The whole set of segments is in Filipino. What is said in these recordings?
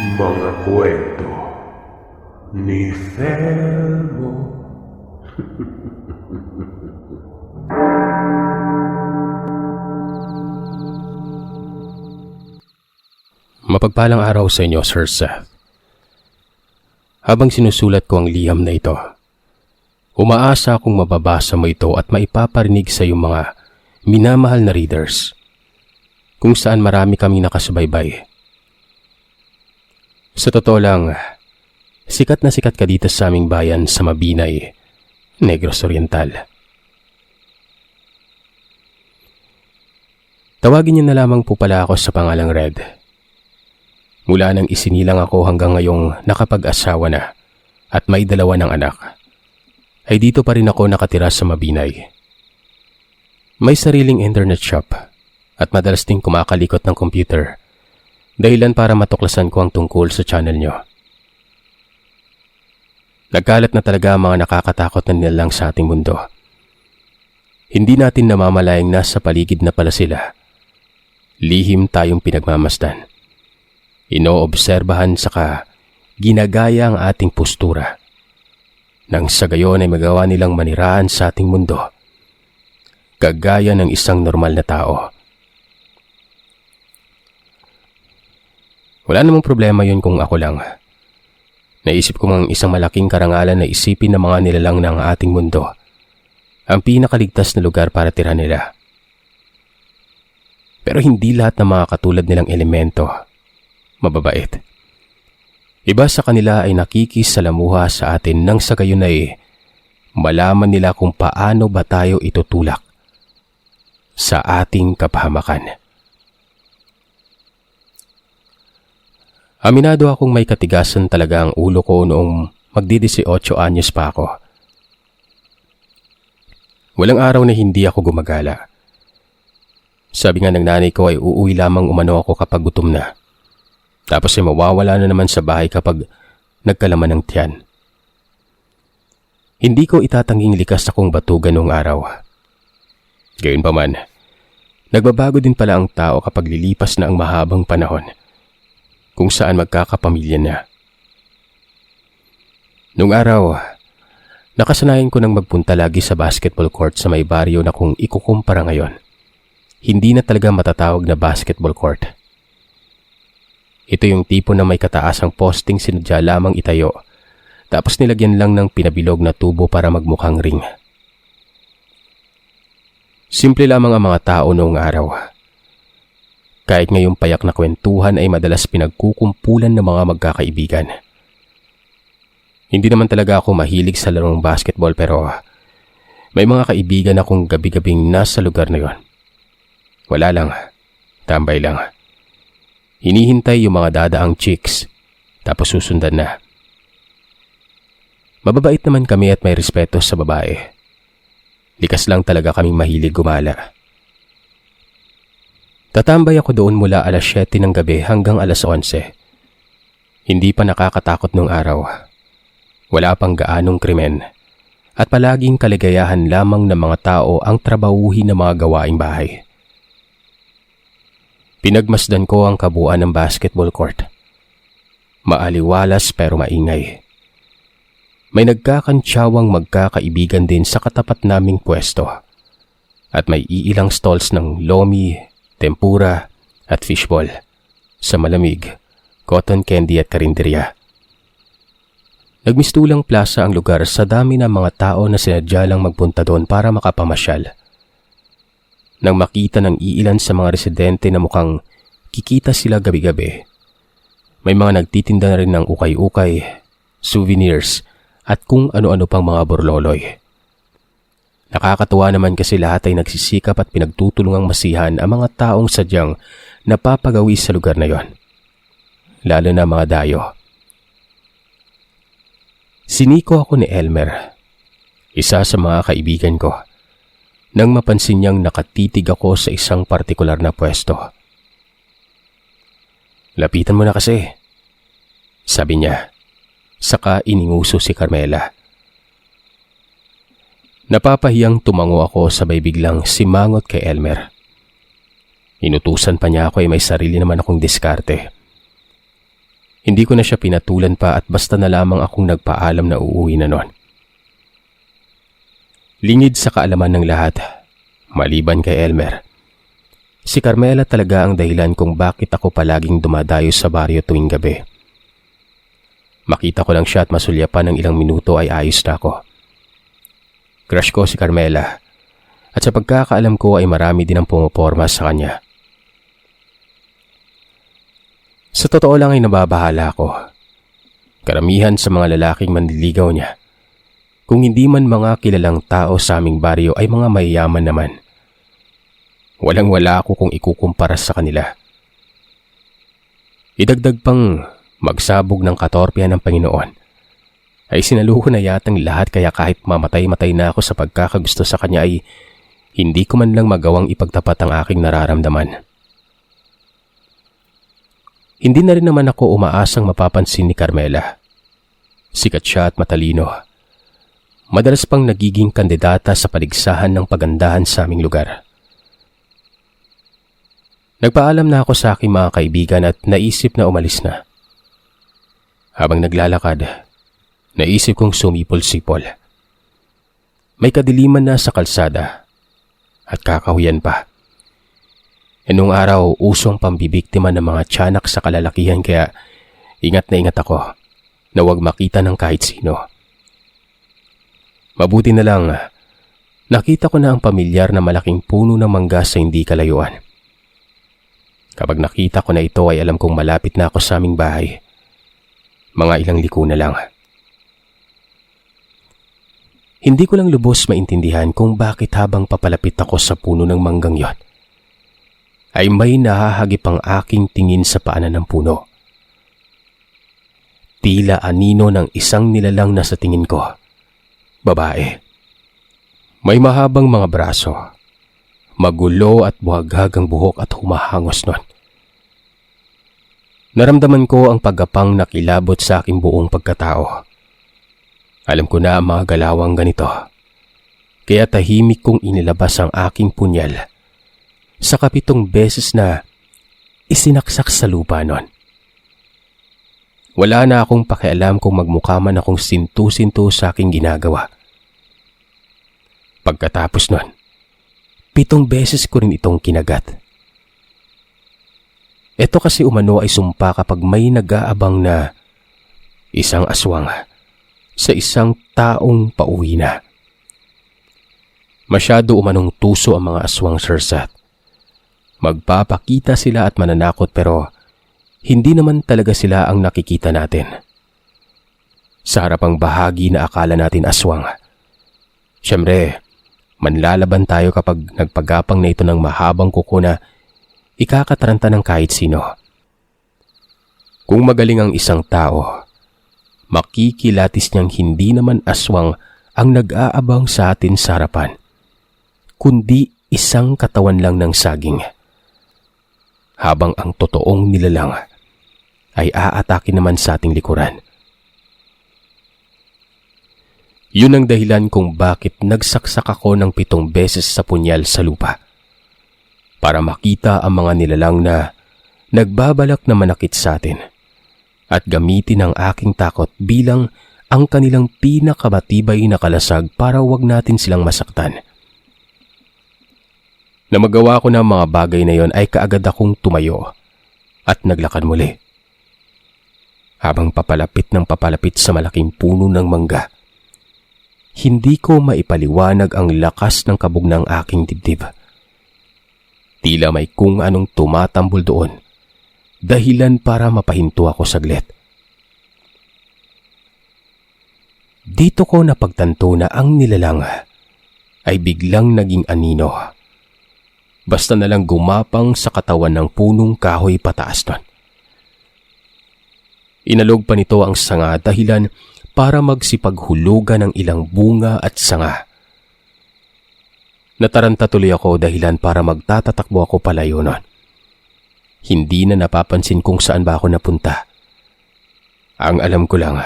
Mga kwento ni Felmo. Mapagpalang araw sa inyo, Sir Seth. Habang sinusulat ko ang liham na ito, umaasa akong mababasa mo ito at maipaparinig sa iyong mga minamahal na readers, kung saan marami kaming nakasubaybay. Sa totoo lang, sikat na sikat ka dito sa aming bayan sa Mabinay, Negros Oriental. Tawagin niyo na lamang po pala ako sa pangalang Red. Mula nang isinilang ako hanggang ngayong nakapag-asawa na at may 2 ng anak, ay dito pa rin ako nakatira sa Mabinay. May sariling internet shop at madalas ding kumakalikot ng computer, dahilan para matuklasan ko ang tungkol sa channel nyo. Nagkalat na talaga ang mga nakakatakot na nilalang sa ating mundo. Hindi natin namamalayang nasa paligid na pala sila. Lihim tayong pinagmamasdan. Inoobserbahan saka ginagaya ang ating postura. Nang sa gayon ay magawa nilang maniraan sa ating mundo, kagaya ng isang normal na tao. Wala namang problema yun kung ako lang. Naisip ko mang isang malaking karangalan na isipin ng mga nilalang ng ating mundo ang pinakaligtas na lugar para tira nila. Pero hindi lahat ng mga katulad nilang elemento mababait. Iba sa kanila ay nakikisalamuha sa atin nang sa gayon ay malaman nila kung paano ba tayo itutulak sa ating kapahamakan. Aminado akong may katigasan talaga ang ulo ko noong magdi-18 anyos pa ako. Walang araw na hindi ako gumagala. Sabi nga ng nanay ko ay uuwi lamang umano ako kapag gutom na. Tapos ay mawawala na naman sa bahay kapag nagkalaman ng tiyan. Hindi ko itatanging likas akong batugan noong araw. Gayunpaman, nagbabago din pala ang tao kapag lilipas na ang mahabang panahon, kung saan magkakapamilya na. Noong araw, nakasanayan ko nang magpunta lagi sa basketball court sa may baryo na kung ikukumpara ngayon, hindi na talaga matatawag na basketball court. Ito yung tipo na may kataasang posting sinadya lamang itayo, tapos nilagyan lang ng pinabilog na tubo para magmukhang ring. Simple lamang ang mga tao noong araw. Kahit ngayong payak na kwentuhan ay madalas pinagkukumpulan ng mga magkakaibigan. Hindi naman talaga ako mahilig sa larong basketball pero may mga kaibigan akong gabi-gabing nasa lugar na yon. Wala lang, tambay lang. Hinihintay yung mga dadaang chicks, tapos susundan na. Mababait naman kami at may respeto sa babae. Likas lang talaga kaming mahilig gumala. Tatambay ako doon mula alas 7 ng gabi hanggang alas 11. Hindi pa nakakatakot nung araw. Wala pang gaanong krimen. At palaging kaligayahan lamang ng mga tao ang trabahuhin ng mga gawaing bahay. Pinagmasdan ko ang kabuuan ng basketball court. Maaliwalas pero maingay. May nagkakantsyawang magkakaibigan din sa katapat naming pwesto. At may iilang stalls ng lomi, tempura at fishball sa malamig, cotton candy at karinderya. Nagmistulang plaza ang lugar sa dami ng mga tao na sinadya lang magpunta doon para makapamasyal. Nang makita ng iilan sa mga residente na mukhang kikita sila gabi-gabi, may mga nagtitinda na rin ng ukay-ukay, souvenirs at kung ano-ano pang mga borloloy. Nakakatuwa naman kasi lahat ay nagsisikap at pinagtutulungang masihan ang mga taong sadyang napapagawi sa lugar na yon, lalo na mga dayo. Siniko ako ni Elmer, isa sa mga kaibigan ko, nang mapansin niyang nakatitig ako sa isang partikular na pwesto. Lapitan mo na kasi, sabi niya, saka ininguso si Carmela. Napapahiyang tumango ako sabay biglang simangot kay Elmer. Inutusan pa niya ako ay may sarili naman akong diskarte. Hindi ko na siya pinatulan pa at basta na lamang akong nagpaalam na uuwi na nun. Lingid sa kaalaman ng lahat, maliban kay Elmer, si Carmela talaga ang dahilan kung bakit ako palaging dumadayo sa baryo tuwing gabi. Makita ko lang siya at masulyapan ng ilang minuto ay ayos na ako. Crush ko si Carmela at sa pagkakaalam ko ay marami din ang pumoporma sa kanya. Sa totoo lang ay nababahala ako. Karamihan sa mga lalaking manliligaw niya, kung hindi man mga kilalang tao sa aming baryo ay mga mayayaman naman. Walang-wala ako kung ikukumpara sa kanila. Idagdag pang magsabog ng katorpya ng Panginoon, ay sinaluho na yatang lahat kaya kahit mamatay-matay na ako sa pagkakagusto sa kanya ay hindi ko man lang magawang ipagtapat ang aking nararamdaman. Hindi na rin naman ako umaasang mapapansin ni Carmela. Sikat siya at matalino. Madalas pang nagiging kandidata sa paligsahan ng pagandahan sa aming lugar. Nagpaalam na ako sa aking mga kaibigan at naisip na umalis na. Habang naglalakad, naisip kong sumipol-sipol. May kadiliman na sa kalsada at kakahuyan pa. Noong araw, usong pambibiktima ng mga tiyanak sa kalalakihan kaya ingat na ingat ako na huwag makita ng kahit sino. Mabuti na lang, nakita ko na ang pamilyar na malaking puno ng mangga sa hindi kalayuan. Kapag nakita ko na ito ay alam kong malapit na ako sa aming bahay. Mga ilang liko na lang. Hindi ko lang lubos maintindihan kung bakit habang papalapit ako sa puno ng manggang yon, ay may nahahagip ang aking tingin sa paanan ng puno. Tila anino ng isang nilalang na sa tingin ko. Babae. May mahabang mga braso. Magulo at buhaghag ang buhok at humahangos nun. Naramdaman ko ang paggapang nakilabot sa aking buong pagkatao. Alam ko na ang mga galawang ganito. Kaya tahimik kong inilabas ang aking punyal sa 7 beses na isinaksak sa lupa nun. Wala na akong pakialam kung magmukha man akong sintu-sintu sa aking ginagawa. Pagkatapos nun, 7 beses ko rin itong kinagat. Ito kasi umano ay sumpa kapag may nag-aabang na isang aswang sa isang taong pauwi na. Masyado umanong tuso ang mga aswang, Sir Seth. Magpapakita sila at mananakot pero hindi naman talaga sila ang nakikita natin. Sa harapang bahagi na akala natin aswang. Siyempre, manlalaban tayo kapag nagpagapang na ito ng mahabang kuko na ikakataranta ng kahit sino. Kung magaling ang isang tao, makikilatis niyang hindi naman aswang ang nag-aabang sa atin sa harapan, kundi isang katawan lang ng saging. Habang ang totoong nilalang ay aatake naman sa ating likuran. Yun ang dahilan kung bakit nagsaksak ako ng 7 beses sa punyal sa lupa. Para makita ang mga nilalang na nagbabalak na manakit sa atin at gamitin ang aking takot bilang ang kanilang pinakamatibay na kalasag para wag natin silang masaktan. Na magawa ko ng mga bagay na yon ay kaagad akong tumayo at naglakad muli. Habang papalapit ng papalapit sa malaking puno ng mangga, hindi ko maipaliwanag ang lakas ng kabog ng aking dibdib. Tila may kung anong tumatambol doon, dahilan para mapahinto ako saglit. Dito ko napagtanto na ang nilalang ay biglang naging anino. Basta na lang gumapang sa katawan ng punong kahoy pataas nun. Inalog pa nito ang sanga dahilan para magsipaghulugan ng ilang bunga at sanga. Nataranta tuloy ako dahilan para magtatatakbo ako palayo nun. Hindi na napapansin kung saan ba ako napunta. Ang alam ko lang,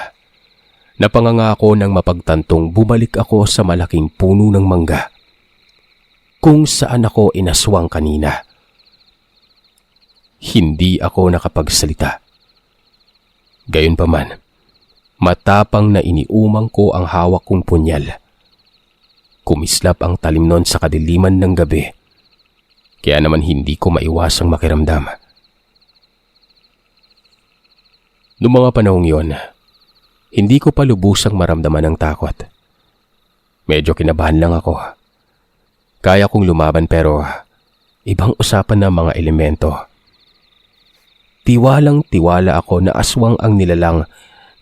napangangako ng mapagtantong bumalik ako sa malaking puno ng mangga kung saan ako inaswang kanina. Hindi ako nakapagsalita. Gayunpaman, matapang na iniumang ko ang hawak kong punyal. Kumislap ang talim nun sa kadiliman ng gabi, kaya naman hindi ko maiwasang makiramdam. Noong mga panahong yon, hindi ko pa lubusang maramdaman ng takot. Medyo kinabahan lang ako. Kaya kong lumaban pero ibang usapan na mga elemento. Tiwalang-tiwala ako na aswang ang nilalang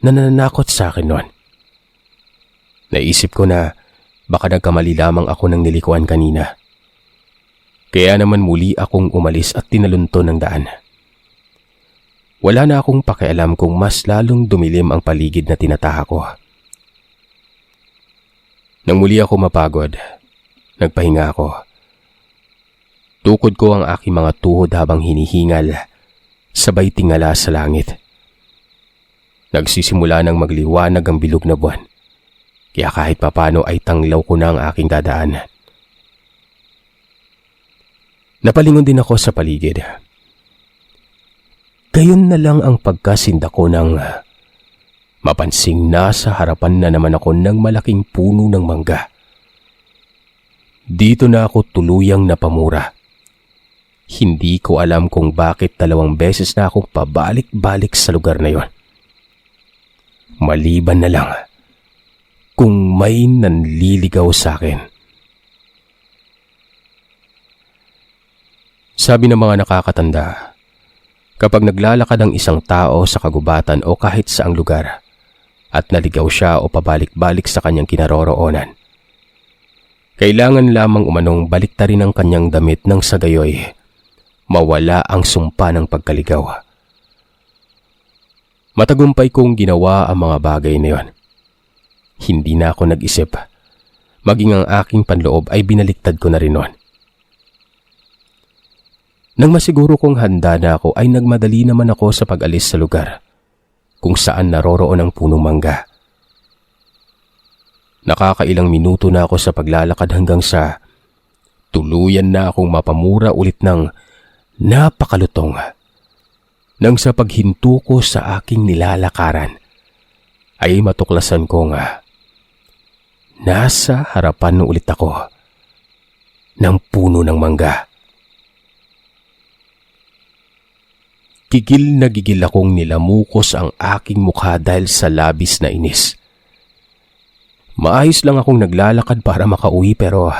na nananakot sa akin noon. Naisip ko na baka nagkamali lamang ako ng nilikuan kanina. Kaya naman muli akong umalis at tinalunto ng daan. Wala na akong pakialam kung mas lalong dumilim ang paligid na tinataha ko. Nang muli ako mapagod, nagpahinga ako. Tukod ko ang aking mga tuhod habang hinihingal, sabay tingala sa langit. Nagsisimula ng magliwanag ang bilog na buwan, kaya kahit papano ay tanglaw ko na ang aking dadaanan. Napalingon din ako sa paligid. Gayon na lang ang pagkasinda ko nang mapansing nasa harapan na naman ako ng malaking puno ng mangga. Dito na ako tuluyang napamura. Hindi ko alam kung bakit 2 beses na akong pabalik-balik sa lugar na yon. Maliban na lang kung may nanliligaw sa akin. Sabi ng mga nakakatanda, kapag naglalakad ang isang tao sa kagubatan o kahit saang lugar at naligaw siya o pabalik-balik sa kanyang kinaroroonan, kailangan lamang umanong baliktarin ang kanyang damit nang sa gayoy mawala ang sumpa ng pagkaligaw. Matagumpay kong ginawa ang mga bagay na yon. Hindi na ako nag-isip. Maging ang aking panloob ay binaliktad ko na rin noon. Nang masiguro kong handa na ako ay nagmadali naman ako sa pag-alis sa lugar kung saan naroroon ang punong mangga. Nakakailang minuto na ako sa paglalakad hanggang sa tuluyan na akong mapamura ulit ng napakalutong. Nang sa paghinto ko sa aking nilalakaran ay matuklasan ko nga nasa harapan ulit ako ng puno ng mangga. Gigil na gigil akong nilamukos ang aking mukha dahil sa labis na inis. Maayos lang akong naglalakad para makauwi pero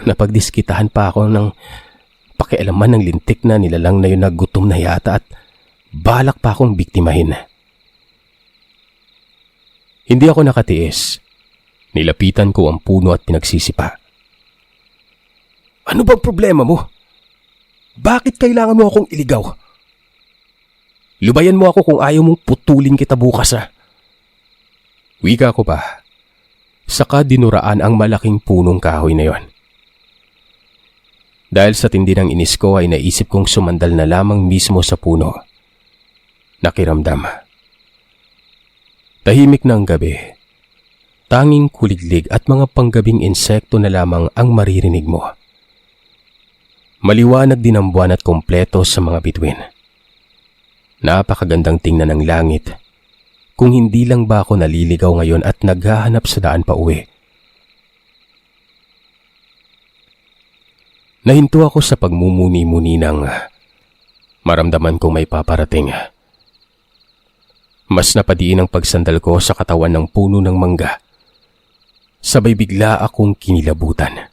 napagdiskitahan pa ako ng pakialaman ng lintik na nilalang na yun na gutom na yata at balak pa akong biktimahin. Hindi ako nakatiis. Nilapitan ko ang puno at pinagsisipa. Ano bang problema mo? Bakit kailangan mo akong iligaw? Lubayan mo ako kung ayaw mong putulin kita bukas Wika ko pa. Saka dinuraan ang malaking punong kahoy na yon. Dahil sa tindi ng inis ko ay naisip kong sumandal na lamang mismo sa puno. Nakiramdam. Tahimik na ang gabi. Tanging kuliglig at mga panggabing insekto na lamang ang maririnig mo. Maliwanag din ang buwan at kompleto sa mga bituin. Napakagandang tingnan ng langit. Kung hindi lang ba ako naliligaw ngayon at naghahanap sa daan pa uwi. Nahinto ako sa pagmumuni-muni ng maramdaman kong may paparating. Mas napadiin ang pagsandal ko sa katawan ng puno ng mangga. Sabay bigla akong kinilabutan.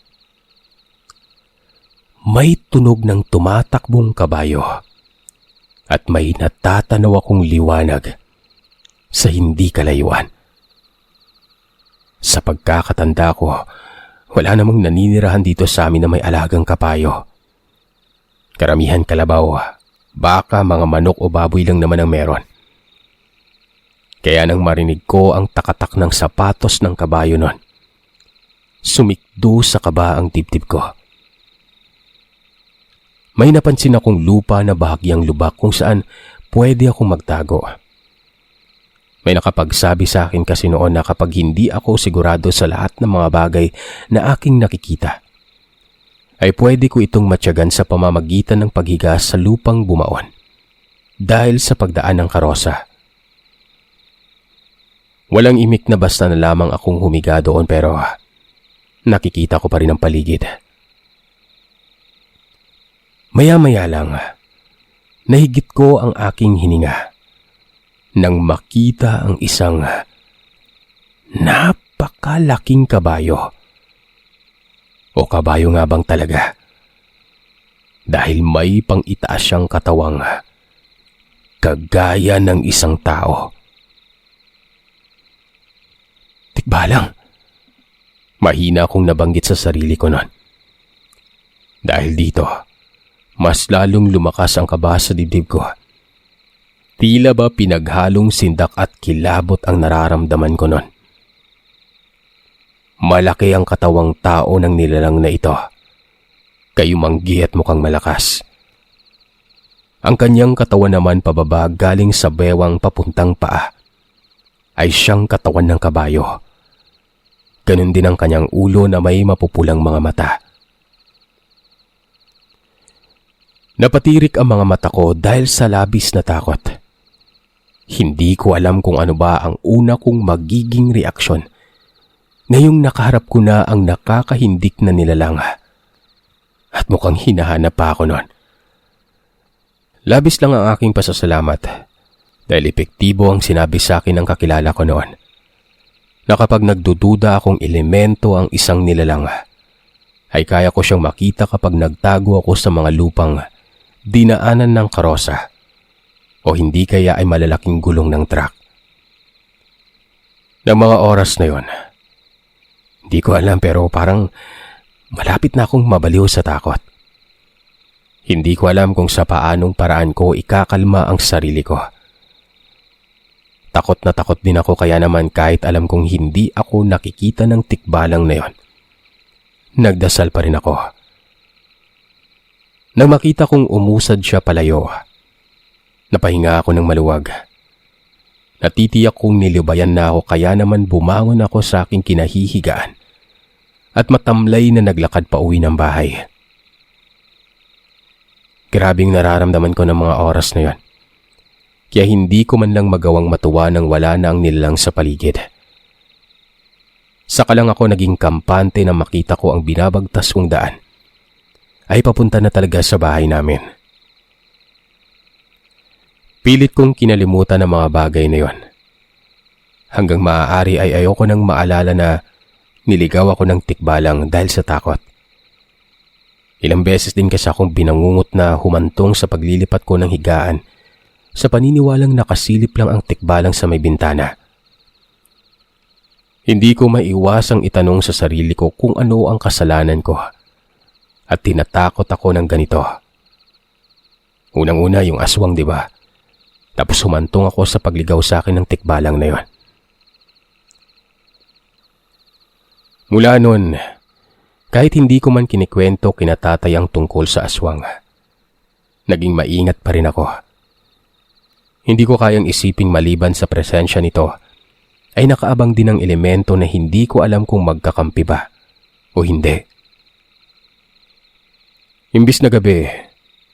May tunog ng tumatakbong kabayo. At may natatanaw akong liwanag sa hindi kalayuan. Sa pagkakatanda ko, wala namang naninirahan dito sa amin na may alagang kapayo. Karamihan kalabaw, baka mga manok o baboy lang naman ang meron. Kaya nang marinig ko ang takatak ng sapatos ng kabayo nun, sumikdo sa kaba ang dibdib ko. May napansin akong lupa na bahagyang lubak kung saan pwede akong magtago. May nakapagsabi sa akin kasi noon na kapag hindi ako sigurado sa lahat ng mga bagay na aking nakikita, ay pwede ko itong matyagan sa pamamagitan ng paghiga sa lupang bumaon dahil sa pagdaan ng karosa. Walang imik na basta na lamang akong humiga doon pero nakikita ko pa rin ang paligid. Maya-maya lang, nahigit ko ang aking hininga nang makita ang isang napakalaking kabayo. O kabayo nga bang talaga? Dahil may pang-itaas siyang katawang kagaya ng isang tao. Tikbalang, mahina akong nabanggit sa sarili ko noon. Dahil dito, mas lalong lumakas ang kaba sa dibdib ko. Tila ba pinaghalong sindak at kilabot ang nararamdaman ko noon. Malaki ang katawang tao ng nilalang na ito. Kayumanggi at mukhang malakas. Ang kanyang katawan naman pababa galing sa bewang papuntang paa ay siyang katawan ng kabayo. Ganun din ang kanyang ulo na may mapupulang mga mata. Napatirik ang mga mata ko dahil sa labis na takot. Hindi ko alam kung ano ba ang una kong magiging reaksyon ngayong nakaharap ko na ang nakakahindik na nilalang. At mukhang hinahanap pa ako noon. Labis lang ang aking pasasalamat dahil epektibo ang sinabi sa akin ng kakilala ko noon. Na kapag nagdududa akong elemento ang isang nilalang, ay kaya ko siyang makita kapag nagtago ako sa mga lupang dinaanan ng karosa o hindi kaya ay malalaking gulong ng truck. Ng mga oras na yon, hindi ko alam pero parang malapit na akong mabaliw sa takot. Hindi ko alam kung sa paanong paraan ko ikakalma ang sarili ko. Takot na takot din ako kaya naman kahit alam kong hindi ako nakikita ng tikbalang na yon. Nagdasal pa rin ako. Nang makita kong umusad siya palayo, napahinga ako ng maluwag. Natitiyak kong nilubayan na ako kaya naman bumangon ako sa aking kinahihigaan at matamlay na naglakad pa uwi ng bahay. Grabing nararamdaman ko ng mga oras na yon. Kaya hindi ko man lang magawang matuwa nang wala na ang nilalang sa paligid. Saka lang ako naging kampante na makita ko ang binabagtas kong daan ay papunta na talaga sa bahay namin. Pilit kong kinalimutan ang mga bagay na yon. Hanggang maaari ay ayoko nang maalala na niligaw ako ng tikbalang dahil sa takot. Ilang beses din kasi akong binangungot na humantong sa paglilipat ko ng higaan sa paniniwalang nakasilip lang ang tikbalang sa may bintana. Hindi ko maiwasang itanong sa sarili ko kung ano ang kasalanan ko at tinatakot ako ng ganito. Unang-una yung aswang, di ba? Tapos humantong ako sa pagligaw sa akin ng tikbalang na yon. Mula noon, kahit hindi ko man kinikwento kinatatay ang tungkol sa aswang, naging maingat pa rin ako. Hindi ko kayang isiping maliban sa presensya nito, ay nakaabang din ang elemento na hindi ko alam kung magkakampi ba o hindi. Imbis na gabi,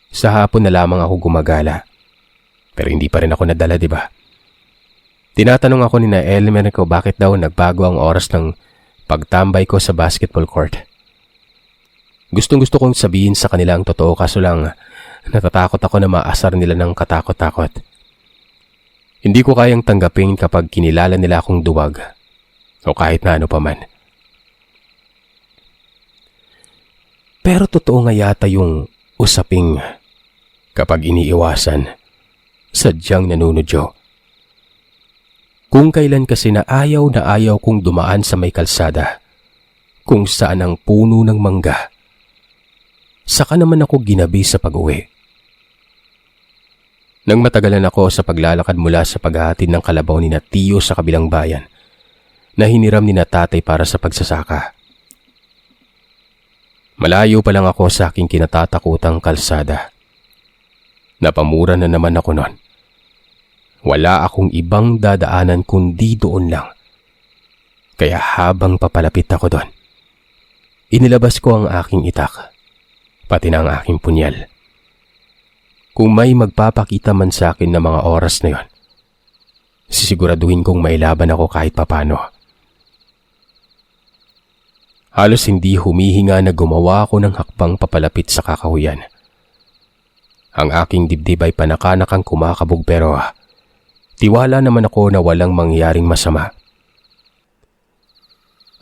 sa hapon na lamang ako gumagala. Pero hindi pa rin ako nadala, di ba? Tinatanong ako ni na Elmer ko bakit daw nagbago ang oras ng pagtambay ko sa basketball court. Gustong-gusto kong sabihin sa kanila ang totoo kaso lang natatakot ako na maasar nila ng katakot-takot. Hindi ko kayang tanggapin kapag kinilala nila akong duwag o kahit na ano pa man. Pero totoo nga yata yung usaping kapag iniiwasan, sadyang nanunudyo. Kung kailan kasi na ayaw kong dumaan sa may kalsada, kung saan ang puno ng mangga, saka naman ako ginabi sa pag-uwi. Nang matagalan ako sa paglalakad mula sa paghahatid ng kalabaw ni na Tiyo sa kabilang bayan, na hiniram ni na tatay para sa pagsasaka. Malayo pa lang ako sa aking kinatatakutang kalsada. Napamura na naman ako noon. Wala akong ibang dadaanan kundi doon lang. Kaya habang papalapit ako doon, inilabas ko ang aking itak, pati na ang aking punyal. Kung may magpapakita man sa akin ng mga oras na yon, Sisiguraduhin kong mailaban ako kahit papano. Halos hindi humihinga na gumawa ako ng hakbang papalapit sa kakahuyan. Ang aking dibdib ay panakanakang kumakabog pero tiwala naman ako na walang mangyaring masama.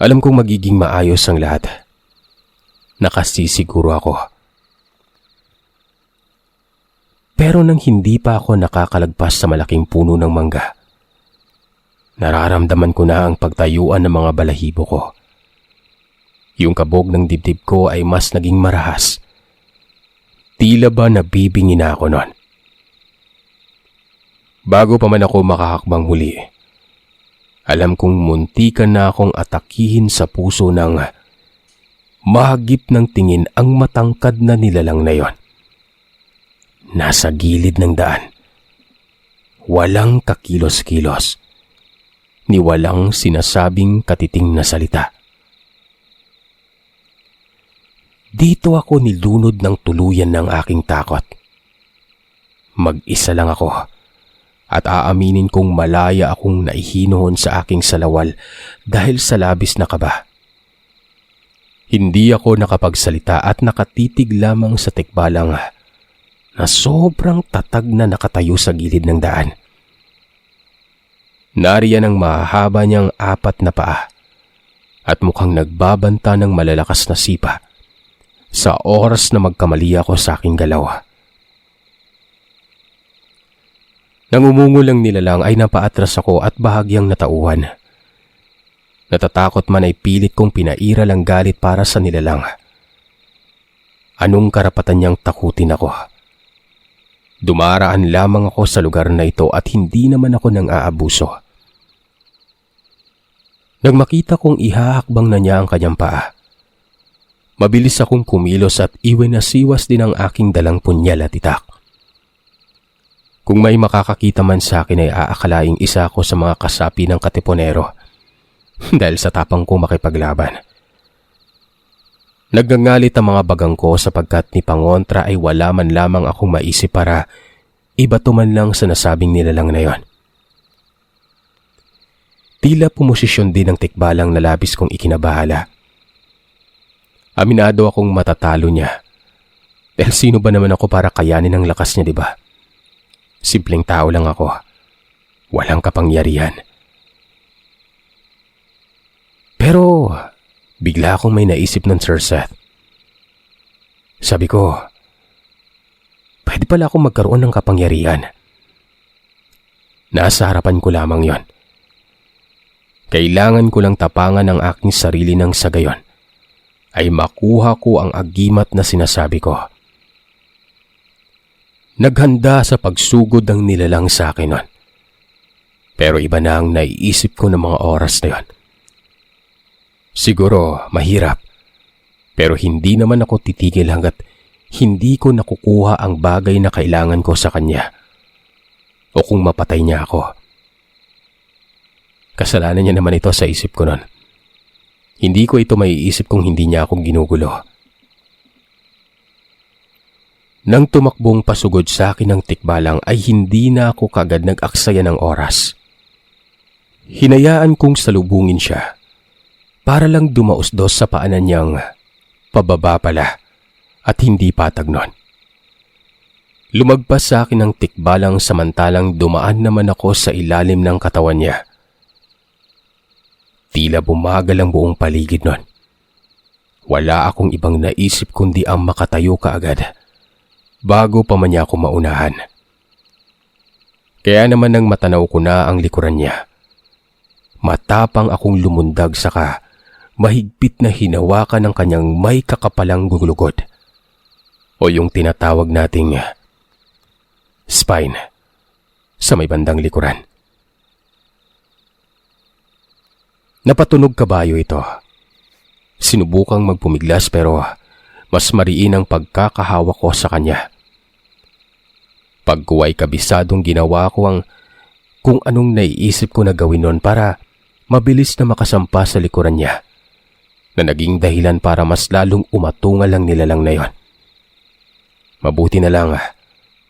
Alam kong magiging maayos ang lahat. Nakasisiguro ako. Pero nang hindi pa ako nakakalagpas sa malaking puno ng mangga, nararamdaman ko na ang pagtayuan ng mga balahibo ko. Yung kabog ng dibdib ko ay mas naging marahas. Tila ba nabibingi na ako nun. Bago pa man ako makahakbang muli, alam kong muntikan na akong atakihin sa puso ng mahagip ng tingin ang matangkad na nilalang na yon. Nasa gilid ng daan. Walang kakilos-kilos. Ni walang sinasabing katiting na salita. Dito ako nilunod ng tuluyan ng aking takot. Mag-isa lang ako at aaminin kong malaya akong naihinoon sa aking salawal dahil sa labis na kaba. Hindi ako nakapagsalita at nakatitig lamang sa tikbalang na sobrang tatag na nakatayo sa gilid ng daan. Nariyan ang mahahaba niyang 4 na paa at mukhang nagbabanta ng malalakas na sipa sa oras na magkamali ako sa aking galaw. Nang umungol ang nilalang ay napaatras ako at bahagyang natauhan. Natatakot man ay pilit kong pinairal ang galit para sa nilalang. Anong karapatan niyang takutin ako? Dumaraan lamang ako sa lugar na ito at hindi naman ako nang aabuso. Nang makita kong ihahakbang na niya ang kanyang paa, mabilis akong kumilos at iwinasiwas din ang aking dalang punyal at itak. Kung may makakakita man sa akin ay aakalaing isa ako sa mga kasapi ng katipunero dahil sa tapang ko makipaglaban. Nagngangalit ang mga bagang ko sapagkat ni Pangontra ay wala man lamang akong maisip para ibato man lang sa nasabing nilalang na yon. Tila pumosisyon din ang tikbalang na labis kong ikinabahala. Aminado akong matatalo niya. Dahil sino ba naman ako para kayanin ang lakas niya, di ba? Simpleng tao lang ako. Walang kapangyarihan. Pero bigla akong may naisip ng Sir Seth. Sabi ko, pwede pala akong magkaroon ng kapangyarihan. Nasa harapan ko lamang yon. Kailangan ko lang tapangan ang aking sarili ng sa gayon ay makuha ko ang agimat na sinasabi ko. Naghanda sa pagsugod ng nilalang sa akin nun. Pero iba na ang naiisip ko ng mga oras na yon. Siguro mahirap, pero hindi naman ako titigil hanggat hindi ko nakukuha ang bagay na kailangan ko sa kanya. O kung mapatay niya ako. Kasalanan niya naman ito sa isip ko nun. Hindi ko ito maiisip kung hindi niya akong ginugulo. Nang tumakbong pasugod sa akin ng tikbalang ay hindi na ako kagad nag-aksaya ng oras. Hinayaan kong salubungin siya para lang dumausdos sa paanan niyang pababa pala at hindi patag nun. Lumagpas sa akin ng tikbalang samantalang dumaan naman ako sa ilalim ng katawan niya. Tila bumagal ang buong paligid nun. Wala akong ibang naisip kundi ang makatayo kaagad bago pa man niya ako maunahan. Kaya naman nang matanaw ko na ang likuran niya, matapang akong lumundag saka mahigpit na hinawakan ng kanyang may kakapalang gugulugod o yung tinatawag nating spine sa may bandang likuran. Napatunog kabayo ito. Sinubukang magpumiglas pero mas mariin ang pagkakahawak ko sa kanya. Pagkuway kabisadong ginawa ko ang kung anong naiisip ko na gawin nun para mabilis na makasampa sa likuran niya na naging dahilan para mas lalong umatungal ang nilalang na yon. Mabuti na lang,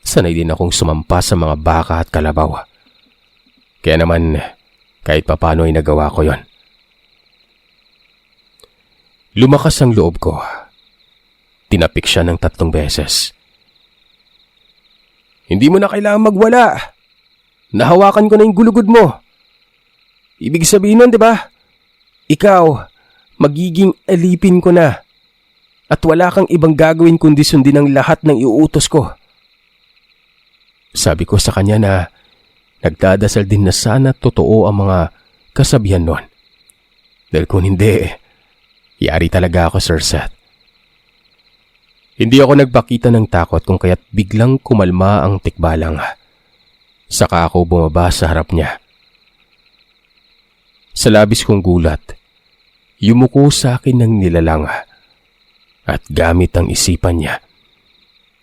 sanay din akong sumampa sa mga baka at kalabaw. Kaya naman, kahit papano ay nagawa ko yon. Lumakas ang loob ko. Tinapik siya ng 3 beses. Hindi mo na kailangan magwala. Nahawakan ko na yung gulugod mo. Ibig sabihin nun, di ba? Ikaw, magiging alipin ko na. At wala kang ibang gagawin kundi sundin ang lahat ng iuutos ko. Sabi ko sa kanya na nagdadasal din na sana totoo ang mga kasabihan nun. Dahil kung hindi, yari talaga ako, Sir Seth. Hindi ako nagpakita ng takot kung kaya't biglang kumalma ang tikbalang. Saka ako bumaba sa harap niya. Sa labis kong gulat, yumuko sa akin ng nilalang at gamit ang isipan niya.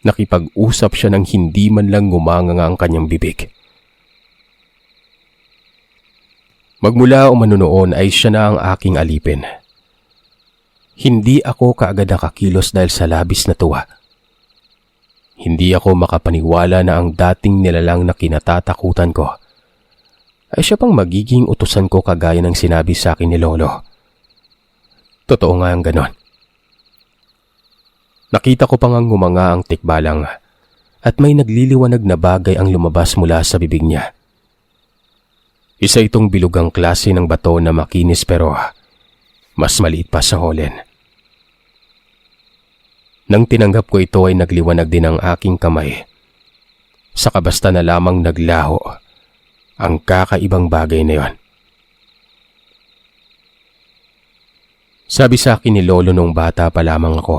Nakipag-usap siya ng hindi man lang ngumanganga ang kanyang bibig. Magmula umano noon ay siya na ang aking alipin. Hindi ako kaagad nakakilos dahil sa labis na tuwa. Hindi ako makapaniwala na ang dating nilalang na kinatatakutan ko ay siya pang magiging utusan ko kagaya ng sinabi sa akin ni Lolo. Totoo nga ang ganon. Nakita ko pang ang ngumanga ang tikbalang at may nagliliwanag na bagay ang lumabas mula sa bibig niya. Isa itong bilugang klase ng bato na makinis pero mas maliit pa sa holen. Nang tinanggap ko ito ay nagliwanag din ang aking kamay. Saka basta na lamang naglaho ang kakaibang bagay na yon. Sabi sa akin ni Lolo nung bata pa lamang ako,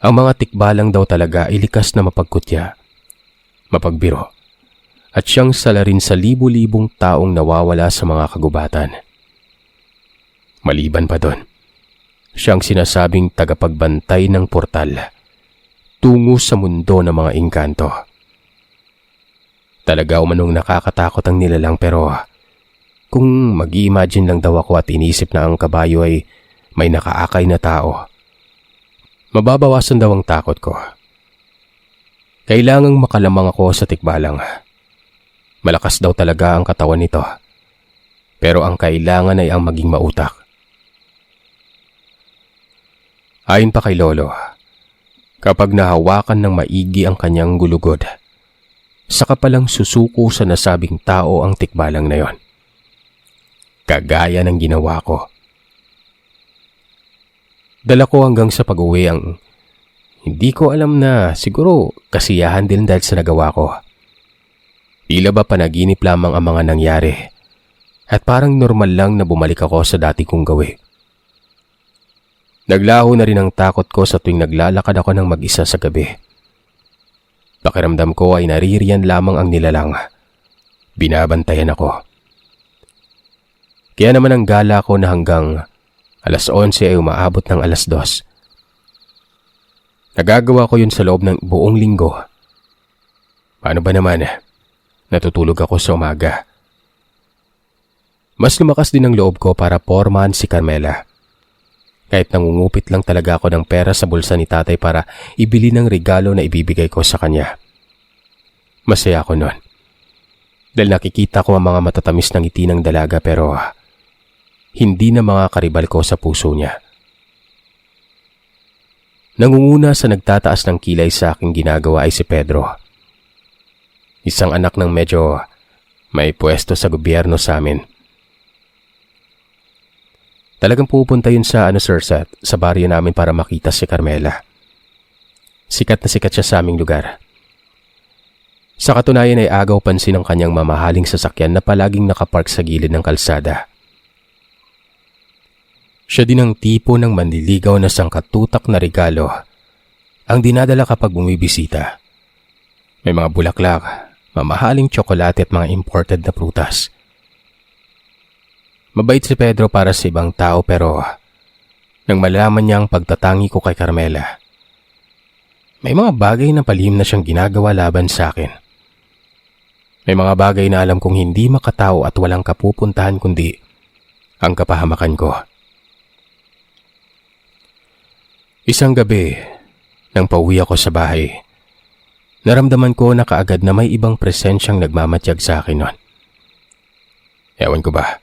ang mga tikbalang daw talaga ay likas na mapagkutya, mapagbiro, at siyang salarin sa libu-libong taong nawawala sa mga kagubatan. Maliban pa doon, siyang sinasabing tagapagbantay ng portal tungo sa mundo ng mga engkanto. Talaga umanong nakakatakot ang nilalang pero kung mag-i-imagine lang daw ako at inisip na ang kabayo ay may nakaakay na tao, mababawasan daw ang takot ko. Kailangang makalamang ako sa tikbalang. Malakas daw talaga ang katawan nito. Pero ang kailangan ay ang maging mautak. Ayon pa kay Lolo, kapag nahawakan ng maigi ang kanyang gulugod, saka palang susuko sa nasabing tao ang tikbalang na yon. Kagaya ng ginawa ko. Dala ko hanggang sa pag-uwi ang hindi ko alam na siguro kasiyahan din dahil sa nagawa ko. Tila ba panaginip lamang ang mga nangyari at parang normal lang na bumalik ako sa dati kong gawi. Naglaho na rin ang takot ko sa tuwing naglalakad ako ng mag-isa sa gabi. Pakiramdam ko ay naririyan lamang ang nilalang. Binabantayan ako. Kaya naman ang gala ko na hanggang 11:00 ay umaabot ng 2:00. Nagagawa ko yun sa loob ng buong linggo. Paano ba naman? Natutulog ako sa umaga. Mas lumakas din ang loob ko para pormahan si Carmela. Kahit nangungupit lang talaga ako ng pera sa bulsa ni tatay para ibili ng regalo na ibibigay ko sa kanya. Masaya ako nun. Dahil nakikita ko ang mga matatamis ng ngiti ng dalaga pero hindi na mga karibal ko sa puso niya. Nangunguna sa nagtataas ng kilay sa aking ginagawa ay si Pedro. Isang anak ng medyo may pwesto sa gobyerno sa amin. Talagang pupunta yun sa Sir Seth, sa baryo namin para makita si Carmela. Sikat na sikat siya sa aming lugar. Sa katunayan ay agaw pansin ang kanyang mamahaling sasakyan na palaging nakapark sa gilid ng kalsada. Siya din ang tipo ng manliligaw na sangkatutak na regalo ang dinadala kapag bumibisita. May mga bulaklak, mamahaling tsokolate at mga imported na prutas. Mabait si Pedro para sa ibang tao pero nang malaman niya ang pagtatangi ko kay Carmela, may mga bagay na palihim na siyang ginagawa laban sa akin. May mga bagay na alam kong hindi makatao at walang kapupuntahan kundi ang kapahamakan ko. Isang gabi, nang pauwi ako sa bahay, naramdaman ko na kaagad na may ibang presensyang nagmamatyag sa akin nun. Ewan ko ba,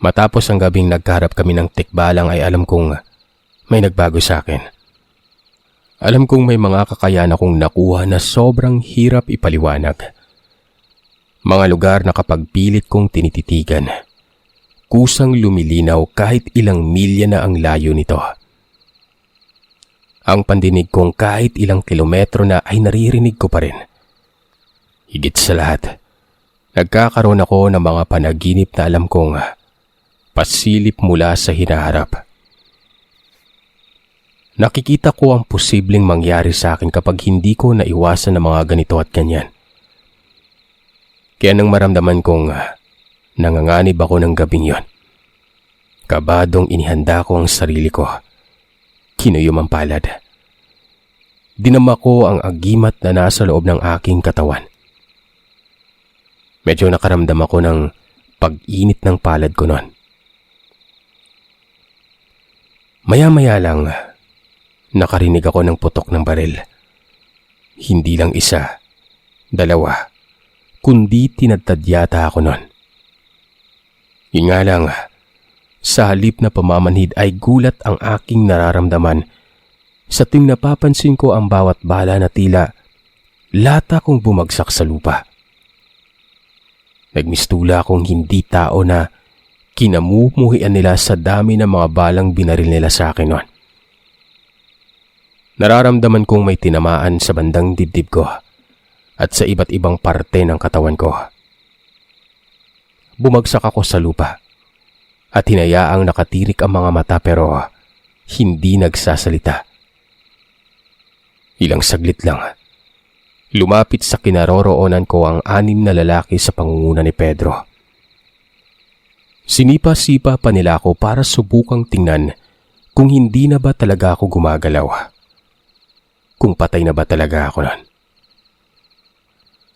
matapos ang gabing nagkaharap kami ng tikbalang ay alam kong may nagbago sa akin. Alam kong may mga kakayahan akong nakuha na sobrang hirap ipaliwanag. Mga lugar na kapag pilit kong tinititigan, kusang lumilinaw kahit ilang milya na ang layo nito. Ang pandinig kong kahit ilang kilometro na ay naririnig ko pa rin. Higit sa lahat, nagkakaroon ako ng mga panaginip na alam kong pasilip mula sa hinaharap. Nakikita ko ang posibleng mangyari sa akin kapag hindi ko naiwasan ng mga ganito at ganyan. Kaya nang maramdaman kong nanganganib ako ng gabing yon, kabadong inihanda ko ang sarili ko. Kinuyom ang palad. Dinama ko ang agimat na nasa loob ng aking katawan. Medyo nakaramdam ako ng pag-init ng palad ko noon. Maya-maya lang, nakarinig ako ng putok ng baril. Hindi lang isa, dalawa, kundi tinadtad yata ako noon. Yun nga lang, sa halip na pamamanhid ay gulat ang aking nararamdaman sa tuwing napapansin ko ang bawat bala na tila lata kong bumagsak sa lupa. Nagmistula akong hindi tao na kinamumuhian nila sa dami ng mga balang binaril nila sa akin noon. Nararamdaman kong may tinamaan sa bandang dibdib ko at sa iba't ibang parte ng katawan ko. Bumagsak ako sa lupa at hinayaang nakatirik ang mga mata pero hindi nagsasalita. Ilang saglit lang, lumapit sa kinaroroonan ko ang 6 na lalaki sa pangunguna ni Pedro. Sinipa-sipa pa nila ako para subukang tingnan kung hindi na ba talaga ako gumagalaw. Kung patay na ba talaga ako nun.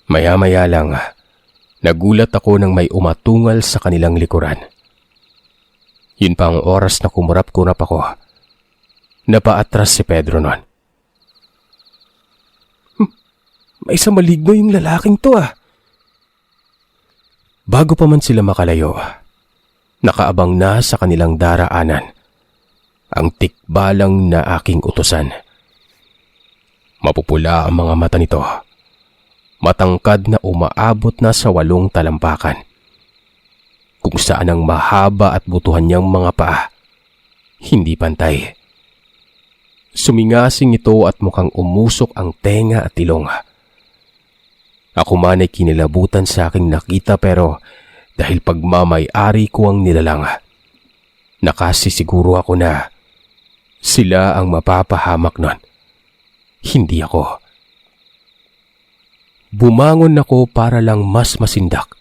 Maya-maya lang, nagulat ako nang may umatungal sa kanilang likuran. Yun pa ang oras na kumurap-kurap ako. Napaatras si Pedro nun. May isa maligno yung lalaking to ah. Bago pa man sila makalayo, nakaabang na sa kanilang daraanan ang tikbalang na aking utusan. Mapupula ang mga mata nito. Matangkad na umaabot na sa 8 talampakan. Kung saan ang mahaba at butuhan niyang mga paa, hindi pantay. Sumingasing ito at mukhang umusok ang tenga at ilong. Ako man ay kinilabutan sa aking nakita pero dahil pagmamay-ari ko ang nilalang, nakasisiguro ako na sila ang mapapahamak nun. Hindi ako. Bumangon ako para lang mas masindak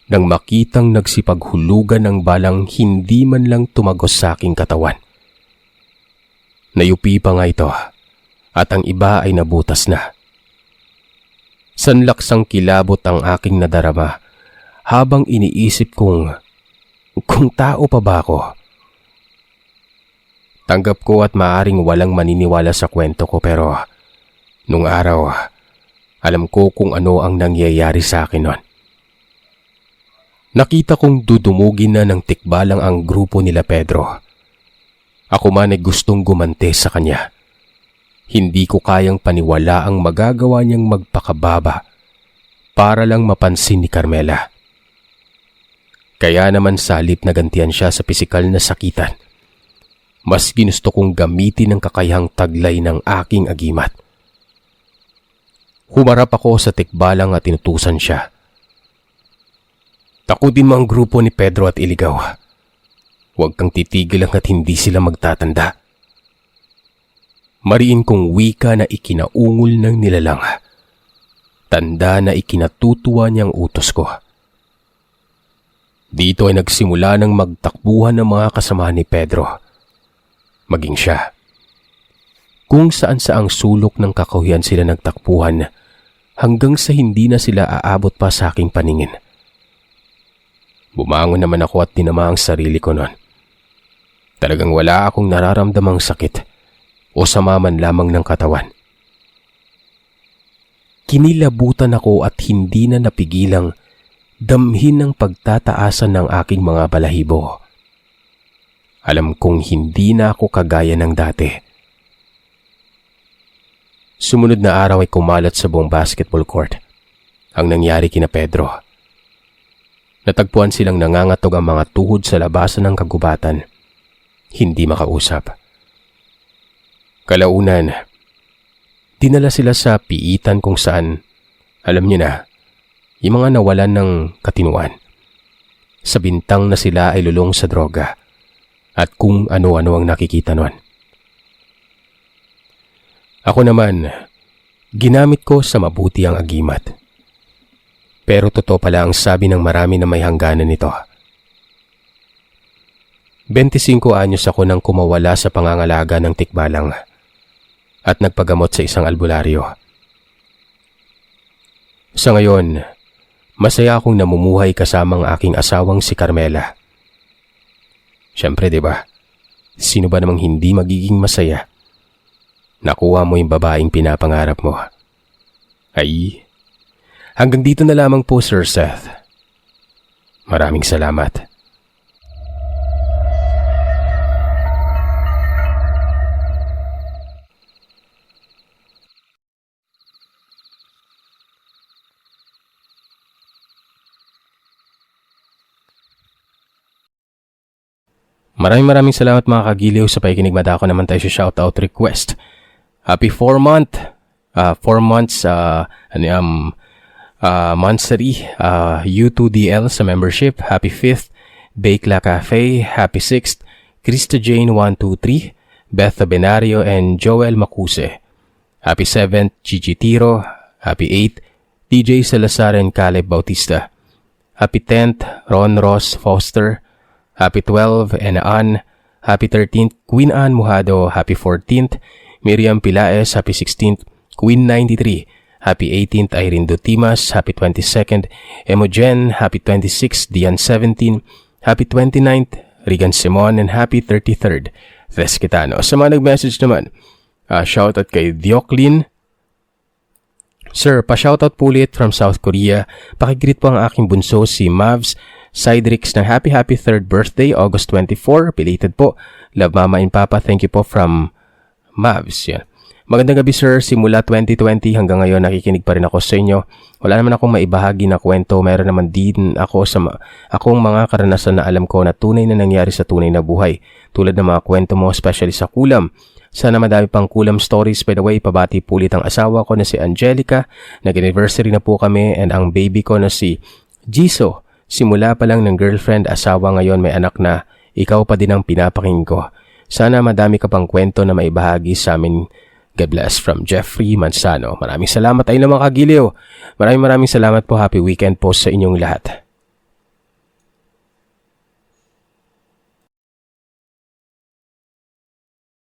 nang makitang nagsipaghulugan ng balang hindi man lang tumagos sa aking katawan. Nayupi pa nga ito at ang iba ay nabutas na. Sanlaksang kilabot ang aking nadarama habang iniisip kung tao pa ba ako. Tanggap ko at maaring walang maniniwala sa kwento ko pero nung araw, alam ko kung ano ang nangyayari sa akin nun. Nakita kong dudumugin na ng tikbalang ang grupo nila Pedro. Ako man ay gustong gumante sa kanya. Hindi ko kayang paniwala ang magagawa niyang magpakababa para lang mapansin ni Carmela. Kaya naman sa halip na gantihan siya sa pisikal na sakitan, mas ginusto kong gamitin ang kakayahang taglay ng aking agimat. Humarap ako sa tikbalang at inutusan siya. Takutin mo ang grupo ni Pedro at iligaw. Huwag kang titigil hanggat hindi sila magtatanda. Mariin kong wika na ikinaungol ng nilalang. Tanda na ikinatutuwa niyang utos ko. Dito ay nagsimula ng magtakbuhan ng mga kasama ni Pedro. Maging siya. Kung saan-saang sulok ng kakahuyan sila nagtakbuhan hanggang sa hindi na sila aabot pa sa aking paningin. Bumangon naman ako at tinama ang sarili ko noon. Talagang wala akong nararamdamang sakit o sama man lamang ng katawan. Kinilabutan ako at hindi na napigilang damhin ng pagtataasan ng aking mga balahibo. Alam kong hindi na ako kagaya ng dati. Sumunod na araw ay kumalat sa buong basketball court ang nangyari kina Pedro. Natagpuan silang nangangatog ang mga tuhod sa labasan ng kagubatan. Hindi makausap. Kalaunan, dinala sila sa piitan kung saan, alam niyo na, yung mga nawalan ng katinuan. Sa bintang na sila ay lulong sa droga at kung ano-ano ang nakikita nun. Ako naman, ginamit ko sa mabuti ang agimat. Pero totoo pala ang sabi ng marami na may hangganan nito. 25 anyos ako nang kumawala sa pangangalaga ng tikbalang at nagpagamot sa isang albularyo. Sa ngayon, masaya akong namumuhay kasama ang aking asawang si Carmela. Siyempre, di ba? Sino ba namang hindi magiging masaya? Nakuha mo yung babaeng pinapangarap mo. Ay, hanggang dito na lamang po, Sir Seth. Maraming salamat. Maraming salamat mga kagiliw sa pakikinig. Madako naman tayo sa shoutout request. Happy 4 month. 4 months monthsary U2DL sa membership. Happy 5th Bakela Cafe. Happy 6th Krista Jane 123, Beth Benario and Joel Macuse. Happy 7th Gigi Tiro. Happy 8th DJ Salazar and Caleb Bautista. Happy 10th Ron Ross Foster. Happy 12th Anne. Happy 13th Queen Anne Mujado. Happy 14th Miriam Pilaes. Happy 16th Queen 93. Happy 18th Irene Dutimas. Happy 22nd Emogen. Happy 26th Dian 17. Happy 29th Regan Simon. And happy 33rd Veskitano. Sa mga nag-message naman, shoutout kay Dioclin. Sir, pa-shoutout po ulit from South Korea. Pakigreet po ang aking bunso si Mavs Cydrix ng happy 3rd birthday, August 24. Belated po. Love Mama and Papa. Thank you po from Mavs. Yan. Magandang gabi, sir. Simula 2020 hanggang ngayon nakikinig pa rin ako sa inyo. Wala naman akong maibahagi na kwento. Meron naman din ako sa akong mga karanasan na alam ko na tunay na nangyari sa tunay na buhay. Tulad ng mga kwento mo, especially sa kulam. Sana madami pang kulam stories. By the way, pabati po ulit ang asawa ko na si Angelica. Nag-anniversary na po kami, and ang baby ko na si Jiso. Simula pa lang ng girlfriend, asawa, ngayon may anak na. Ikaw pa din ang pinapakinggan ko. Sana madami ka pang kwento na maibahagi sa amin. God bless, from Jeffrey Manzano. Maraming salamat ay naman kagiliw. Maraming salamat po. Happy weekend po sa inyong lahat.